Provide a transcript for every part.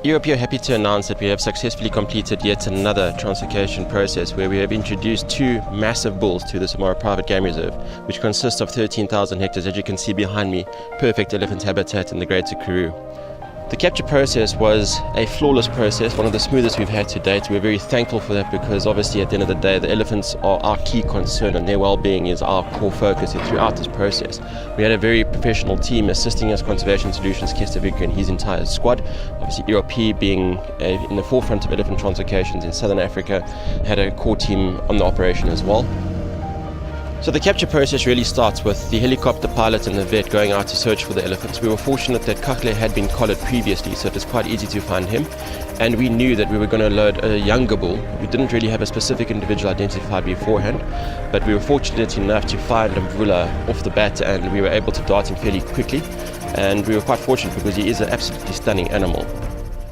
ERP are happy to announce that we have successfully completed yet another translocation process where we have introduced two massive bulls to the Samara Private Game Reserve, which consists of 13,000 hectares, as you can see behind me, perfect elephant habitat in the Greater Karoo. The capture process was a flawless process, one of the smoothest we've had to date. We're very thankful for that because obviously at the end of the day the elephants are our key concern and their well-being is our core focus throughout this process. We had a very professional team assisting us, Conservation Solutions, Kestavika and his entire squad. Obviously ERP being in the forefront of elephant translocations in Southern Africa, had a core team on the operation as well. So the capture process really starts with the helicopter pilot and the vet going out to search for the elephants. We were fortunate that Kakle had been collared previously, so it was quite easy to find him. And we knew that we were going to load a younger bull. We didn't really have a specific individual identified beforehand, but we were fortunate enough to find Mvula off the bat and we were able to dart him fairly quickly. And we were quite fortunate because he is an absolutely stunning animal.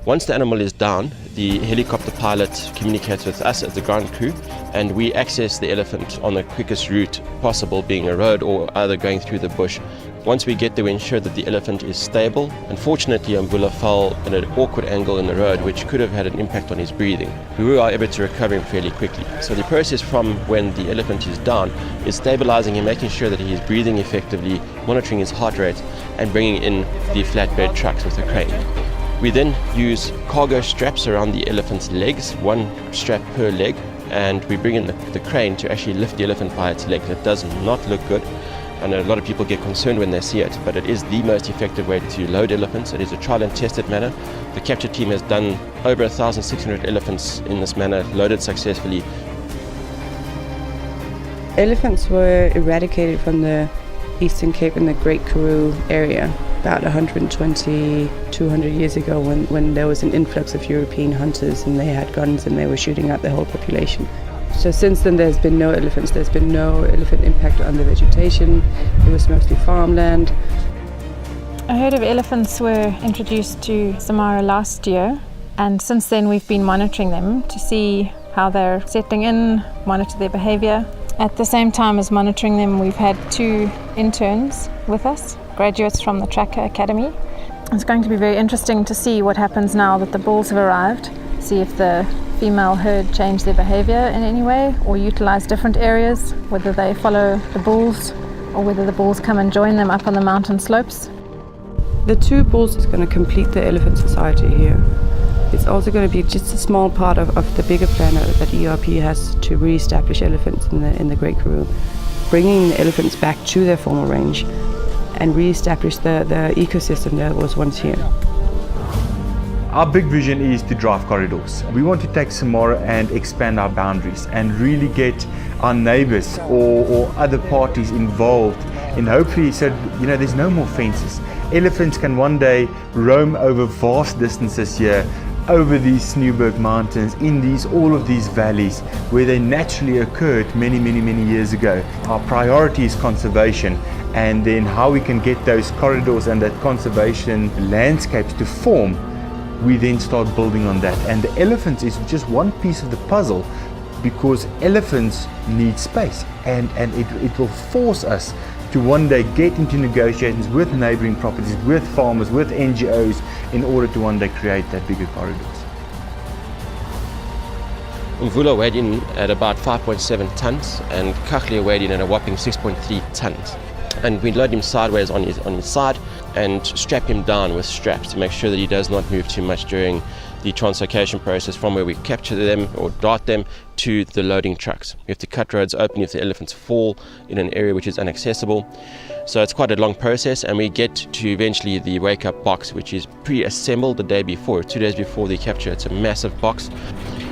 Once the animal is down, the helicopter pilot communicates with us as the ground crew and we access the elephant on the quickest route possible, being a road or either going through the bush. Once we get there, we ensure that the elephant is stable. Unfortunately, Mvula fell at an awkward angle in the road which could have had an impact on his breathing. We were able to recover him fairly quickly. So the process from when the elephant is down is stabilizing him, making sure that he is breathing effectively, monitoring his heart rate and bringing in the flatbed trucks with a crane. We then use cargo straps around the elephant's legs, one strap per leg, and we bring in the crane to actually lift the elephant by its legs. It does not look good, and a lot of people get concerned when they see it, but it is the most effective way to load elephants. It is a tried and tested manner. The capture team has done over 1,600 elephants in this manner, loaded successfully. Elephants were eradicated from the Eastern Cape in the Great Karoo area about 120, 200 years ago when there was an influx of European hunters and they had guns and they were shooting out the whole population. So since then there's been no elephants, there's been no elephant impact on the vegetation, it was mostly farmland. A herd of elephants were introduced to Samara last year and since then we've been monitoring them to see how they're settling in, monitor their behaviour. At the same time as monitoring them, we've had two interns with us, graduates from the Tracker Academy. It's going to be very interesting to see what happens now that the bulls have arrived, see if the female herd change their behaviour in any way or utilise different areas, whether they follow the bulls or whether the bulls come and join them up on the mountain slopes. The two bulls is going to complete the elephant society here. It's also going to be just a small part of the bigger plan that ERP has to re-establish elephants in the Great Karoo, bringing the elephants back to their former range and re-establish the ecosystem that was once here. Our big vision is to drive corridors. We want to take Samara and expand our boundaries and really get our neighbours or other parties involved in hopefully so there's no more fences. Elephants can one day roam over vast distances here, over these Snowberg Mountains, in all of these valleys where they naturally occurred many years ago. Our priority is conservation and then how we can get those corridors and that conservation landscapes to form. We then start building on that, and the elephants is just one piece of the puzzle because elephants need space and it will force us to one day get into negotiations with neighbouring properties, with farmers, with NGOs in order to one day create that bigger corridors. Mvula weighed in at about 5.7 tons and Kakle weighed in at a whopping 6.3 tons. And we load him sideways on his side and strap him down with straps to make sure that he does not move too much during the translocation process from where we capture them or dart them to the loading trucks. We have to cut roads open if the elephants fall in an area which is inaccessible. So it's quite a long process, and we get to eventually the wake-up box, which is pre-assembled the day before, 2 days before the capture. It's a massive box.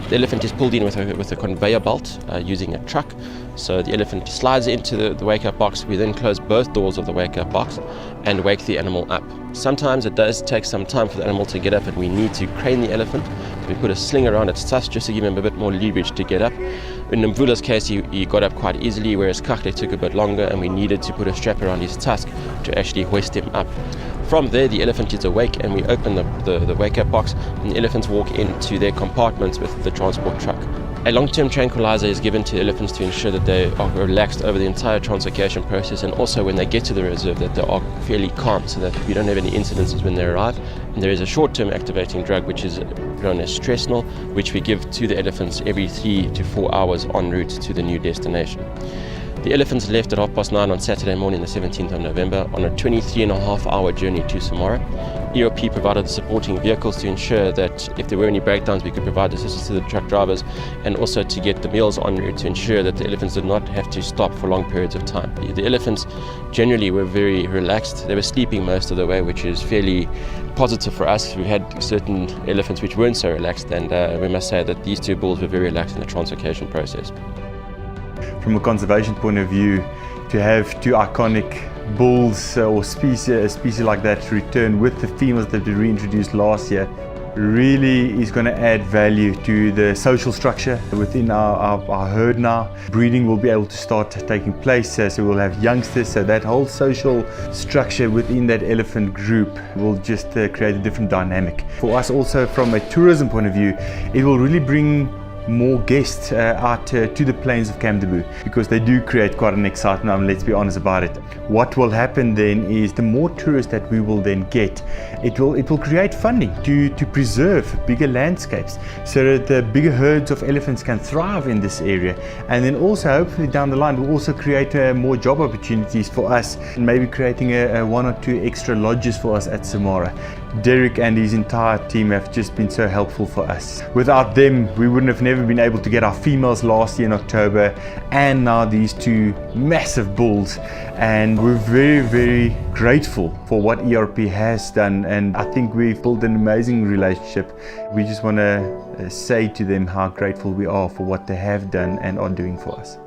The elephant is pulled in with a conveyor belt using a truck. So the elephant slides into the wake-up box. We then close both doors of the wake-up box and wake the animal up. Sometimes it does take some time for the animal to get up, and we need to crane the elephant. So we put a sling around its tusk just to give him a bit more leverage to get up. In Mvula's case, he got up quite easily, whereas Kakle took a bit longer, and we needed to put a strap around his tusk to actually hoist him up. From there, the elephant is awake, and we open the wake-up box, and the elephants walk into their compartments with the transport truck. A long-term tranquilizer is given to elephants to ensure that they are relaxed over the entire translocation process, and also when they get to the reserve that they are fairly calm so that we don't have any incidences when they arrive. And there is a short-term activating drug which is known as Stressnol, which we give to the elephants every 3 to 4 hours en route to the new destination. The elephants left at 9:30 on Saturday morning, the 17th of November, on a 23.5-hour journey to Samara. ERP provided the supporting vehicles to ensure that if there were any breakdowns, we could provide assistance to the truck drivers, and also to get the meals en route to ensure that the elephants did not have to stop for long periods of time. The elephants generally were very relaxed. They were sleeping most of the way, which is fairly positive for us. We had certain elephants which weren't so relaxed, and we must say that these two bulls were very relaxed in the translocation process. From a conservation point of view, to have two iconic bulls or a species like that return with the females that we reintroduced last year really is going to add value to the social structure within our herd now. Breeding will be able to start taking place, so we'll have youngsters, so that whole social structure within that elephant group will just create a different dynamic. For us also, from a tourism point of view, it will really bring more guests out to the plains of Kamdaboo, because they do create quite an excitement, let's be honest about it. What will happen then is the more tourists that we will then get, it will create funding to preserve bigger landscapes so that the bigger herds of elephants can thrive in this area, and then also hopefully down the line will also create more job opportunities for us, and maybe creating one or two extra lodges for us at Samara. Derek and his entire team have just been so helpful for us. Without them, we wouldn't have never been able to get our females last year in October, and now these two massive bulls. And we're very, very grateful for what ERP has done, and I think we've built an amazing relationship. We just want to say to them how grateful we are for what they have done and are doing for us.